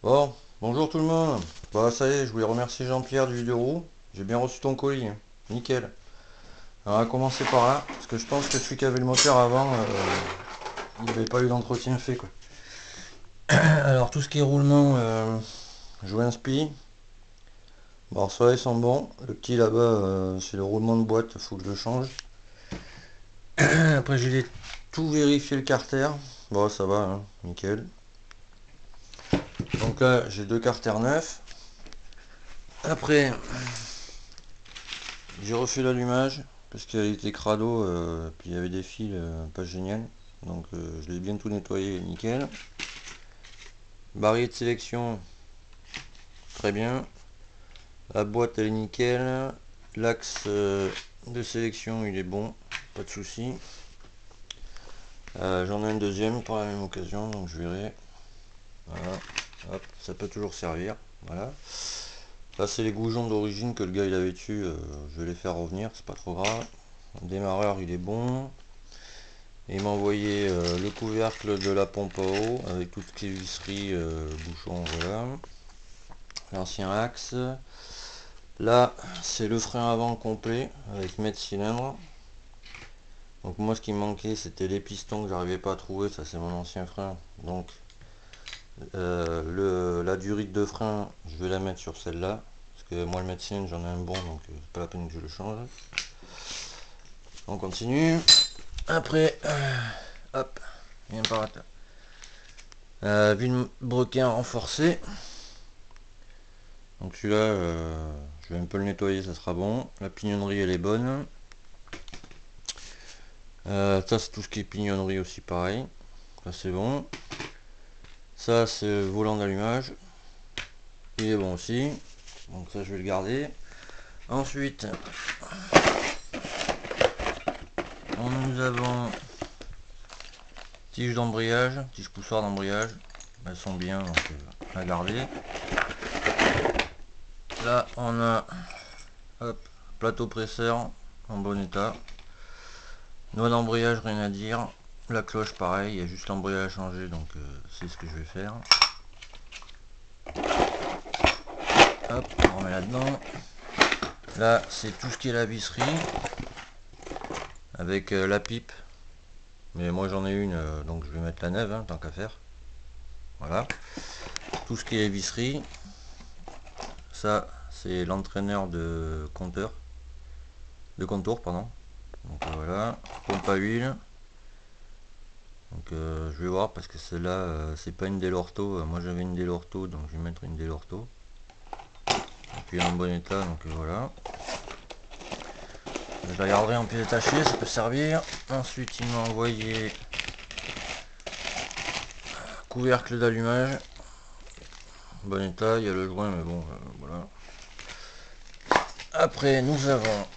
Bon, bonjour tout le monde. Bah ça y est, je voulais remercier Jean-Pierre du Vidéo. J'ai bien reçu ton colis, hein. Nickel. Alors, on va commencer par là, parce que je pense que celui qui avait le moteur avant, il n'avait pas eu d'entretien fait quoi. Alors tout ce qui est roulement, joint spi. Bon, ça ils sont bons. Le petit là-bas, c'est le roulement de boîte, faut que je le change. Après j'ai tout vérifié le carter. Bon ça va, hein, nickel. Donc là j'ai deux carters neufs. Après j'ai refait l'allumage parce qu'il était crado, puis il y avait des fils pas génial. Donc je l'ai bien tout nettoyé, nickel. Barillet de sélection, très bien. La boîte elle est nickel. L'axe de sélection il est bon, pas de souci. J'en ai un deuxième pour la même occasion, donc je verrai. Voilà, hop, ça peut toujours servir. Voilà. Là c'est les goujons d'origine que le gars il avait dessus, je vais les faire revenir, c'est pas trop grave. Le démarreur il est bon. Il m'a envoyé le couvercle de la pompe à eau avec toutes les visseries, bouchons, voilà. L'ancien axe. Là, c'est le frein avant complet avec mètre cylindre. Donc moi, ce qui me manquait, c'était les pistons que j'arrivais pas à trouver. Ça, c'est mon ancien frein. Donc la durite de frein, je vais la mettre sur celle-là. Parce que moi, le mètre cylindre, j'en ai un bon, donc c'est pas la peine que je le change. On continue. Après, hop, viens par là. Vilebrequin renforcé. Donc celui-là, je vais un peu le nettoyer, ça sera bon. La pignonnerie, elle est bonne. Ça, c'est tout ce qui est pignonnerie aussi, pareil. Ça, c'est bon. Ça, c'est le volant d'allumage. Il est bon aussi. Donc ça, je vais le garder. Ensuite, nous avons tige d'embrayage, tige poussoir d'embrayage. Elles sont bien, donc à garder. Là, on a hop, plateau presseur en bon état. Noix d'embrayage, rien à dire. La cloche, pareil, il y a juste l'embrayage à changer, donc c'est ce que je vais faire. Hop, on remet là-dedans. Là, c'est tout ce qui est la visserie avec la pipe. Mais moi, j'en ai une, donc je vais mettre la neuve, hein, tant qu'à faire. Voilà. Tout ce qui est visserie. Ça, c'est l'entraîneur de compteur. De contour, pardon. Donc voilà. Pompe à huile. Donc je vais voir parce que celle-là, c'est pas une Delorto. Moi, j'avais une Delorto, donc je vais mettre une Delorto. Et puis en bon état, donc voilà. Je la garderai en pied détaché, ça peut servir. Ensuite, il m'a envoyé couvercle d'allumage. Bon état, il y a le joint, mais bon, voilà. Après, nous avons.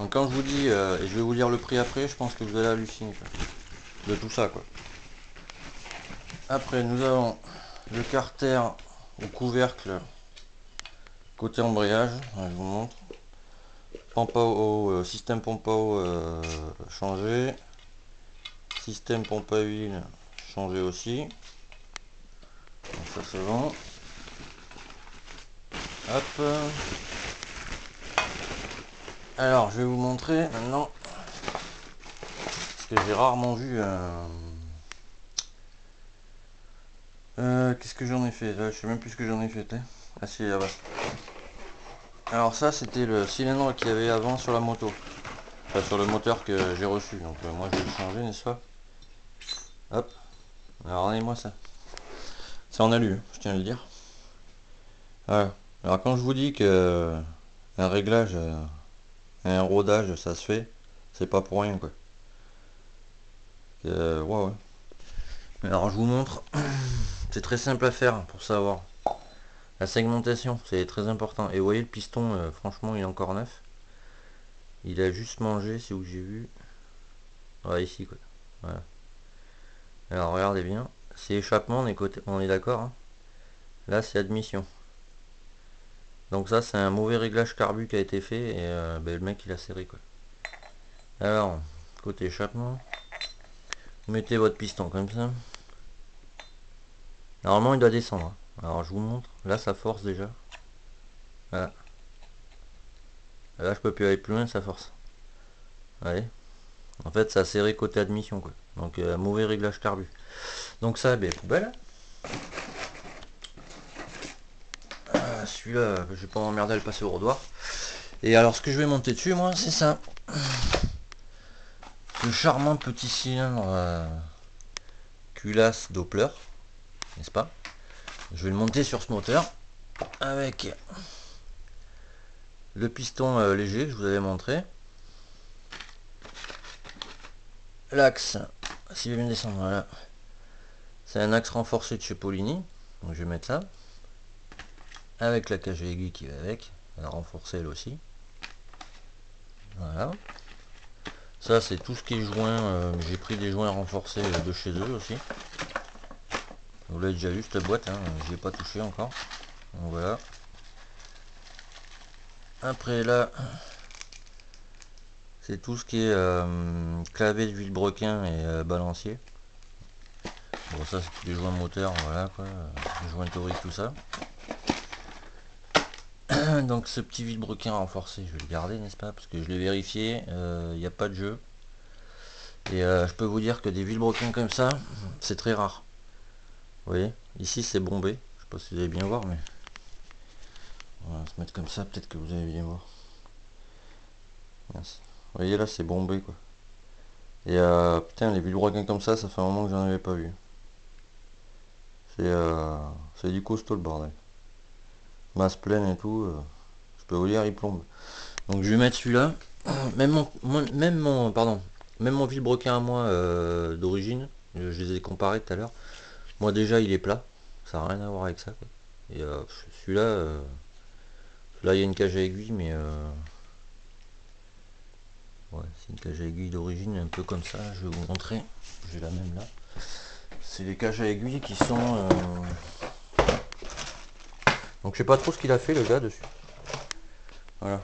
Donc, quand je vous dis, et je vais vous lire le prix après, je pense que vous allez halluciner quoi, de tout ça, quoi. Après, nous avons le carter au couvercle côté embrayage, je vous montre. Pompe à eau, système pompe à eau changé. Système pompe à huile changé aussi. Donc ça c'est bon. Hop. Alors je vais vous montrer maintenant. Parce que j'ai rarement vu un. Qu'est-ce que j'en ai fait là, je sais même plus ce que j'en ai fait. Hein. Ah si, là-bas. Alors ça c'était le cylindre qu'il y avait avant sur la moto. Enfin sur le moteur que j'ai reçu. Donc moi je vais le changer, n'est-ce pas? Hop. Alors regardez-moi ça. C'est en alu, je tiens à le dire. Voilà. Alors quand je vous dis que un réglage, un rodage, ça se fait, c'est pas pour rien quoi. Ouais, ouais. Alors je vous montre, c'est très simple à faire pour savoir. La segmentation, c'est très important. Et vous voyez le piston, franchement il est encore neuf. Il a juste mangé, c'est où j'ai vu. Ouais, ici quoi. Voilà. Alors regardez bien, c'est échappement, on est d'accord. Hein. Là c'est admission. Donc ça c'est un mauvais réglage carbu qui a été fait et ben, le mec il a serré quoi. Alors, côté échappement, vous mettez votre piston comme ça. Normalement il doit descendre, hein. Alors je vous montre, là ça force déjà. Voilà. Là je peux plus aller plus loin, ça force. Allez. En fait ça a serré côté admission quoi. Donc mauvais réglage carbu. Donc ça, ben poubelle. Celui-là, je vais pas m'emmerder à le passer au rodoir. Et alors ce que je vais monter dessus moi, c'est ça. Ce charmant petit cylindre culasse Doppler, n'est-ce pas? Je vais le monter sur ce moteur avec le piston léger que je vous avais montré. L'axe, s'il veut bien descendre, voilà. C'est un axe renforcé de chez Polini. Donc je vais mettre ça. Avec la cage à aiguille qui va avec. Elle a renforcé elle aussi. Voilà. Ça c'est tout ce qui est joint. J'ai pris des joints renforcés de chez eux aussi. Vous l'avez déjà vu cette boîte, hein, j'y ai pas touché encore. Donc voilà. Après là, c'est tout ce qui est clavet de vilebrequin et balancier. Bon ça c'est tous les joints moteurs, voilà quoi, les joints toriques, tout ça. Donc ce petit vilebrequin renforcé, je vais le garder, n'est-ce pas? Parce que je l'ai vérifié, il n'y a pas de jeu. Et je peux vous dire que des vilebrequins comme ça, c'est très rare. Vous voyez, ici c'est bombé. Je sais pas si vous allez bien voir, mais on va se mettre comme ça, peut-être que vous allez bien voir. Merci. Vous voyez là, c'est bombé quoi. Et putain, les vilebrequins comme ça fait un moment que j'en avais pas vu. C'est du costaud le bordel. Masse pleine et tout, je peux vous dire, il plombe. Donc je vais mettre celui-là. Même mon vilebrequin à moi d'origine, je les ai comparés tout à l'heure. Moi déjà il est plat, ça n'a rien à voir avec ça, quoi. Et celui-là, là il y a une cage à aiguille, mais ouais, c'est une cage à aiguille d'origine, un peu comme ça. Je vais vous montrer. J'ai la même là. C'est des cages à aiguille qui sont. Donc je sais pas trop ce qu'il a fait le gars dessus. Voilà.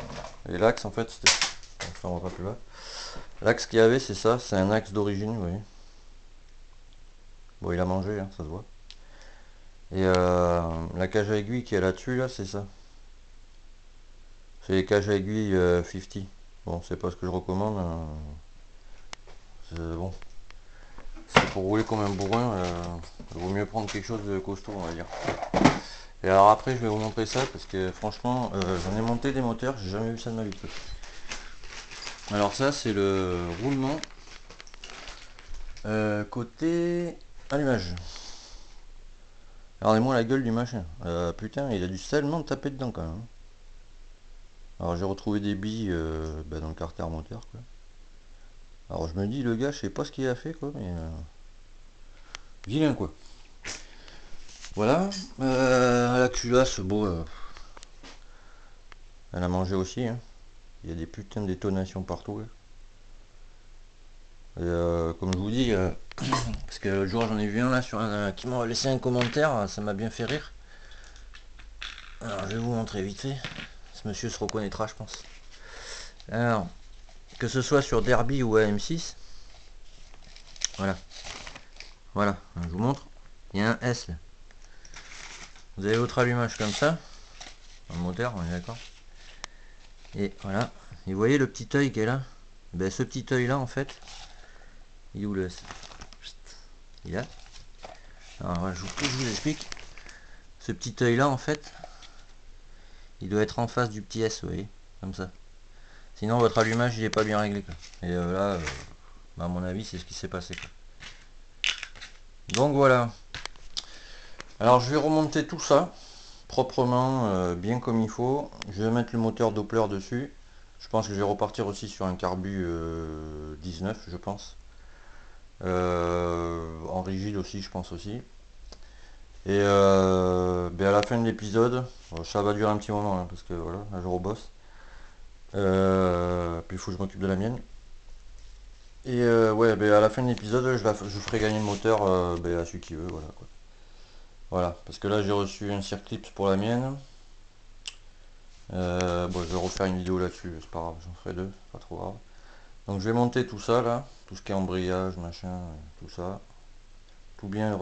Et l'axe en fait, c'était. Enfin, on va pas plus bas. L'axe qu'il y avait, c'est ça, c'est un axe d'origine, vous voyez. Bon, il a mangé, hein, ça se voit. Et la cage à aiguille qui est là-dessus, là, c'est ça. C'est les cages à aiguille 50. Bon, c'est pas ce que je recommande. Bon, c'est pour rouler comme un bourrin. Il vaut mieux prendre quelque chose de costaud, on va dire. Et alors après, je vais vous montrer ça parce que franchement, j'en ai monté des moteurs, j'ai jamais vu ça de ma vie. Alors ça, c'est le roulement côté allumage. Regardez-moi la gueule du machin. Putain, il a dû tellement taper dedans quand même. Alors j'ai retrouvé des billes dans le carter moteur quoi. Alors je me dis le gars je sais pas ce qu'il a fait quoi, mais vilain quoi. Voilà. La culasse, bon elle a mangé aussi hein. Il y a des putains de détonations partout là. Et comme je vous dis, parce que l'autre jour j'en ai vu un là sur qui m'a laissé un commentaire, ça m'a bien fait rire. Alors je vais vous montrer vite fait. Ce monsieur se reconnaîtra je pense. Alors, que ce soit sur Derby ou AM6, voilà. Voilà, je vous montre. Il y a un S là. Vous avez votre allumage comme ça. Dans le moteur, on est d'accord. Et voilà. Et vous voyez le petit œil qui est là. Ben, ce petit œil là en fait. Il est où le S? Il est là. Alors voilà, je vous explique. Ce petit œil là en fait. Il doit être en face du petit S, vous voyez. Comme ça. Sinon votre allumage il est pas bien réglé quoi. Et là, à mon avis c'est ce qui s'est passé quoi. Donc voilà. Alors je vais remonter tout ça proprement, bien comme il faut. Je vais mettre le moteur Doppler dessus. Je pense que je vais repartir aussi sur un carbu 19 je pense. En rigide aussi je pense aussi. Et à la fin de l'épisode, ça va durer un petit moment hein, parce que voilà, là je rebosse. Puis il faut que je m'occupe de la mienne. Et ouais, à la fin de l'épisode, je ferai gagner le moteur à celui qui veut, voilà quoi. Voilà, parce que là j'ai reçu un circlips pour la mienne. Bon, je vais refaire une vidéo là-dessus, c'est pas grave, j'en ferai deux, pas trop grave. Donc je vais monter tout ça là, tout ce qui est embrayage, machin, tout ça. Tout bien le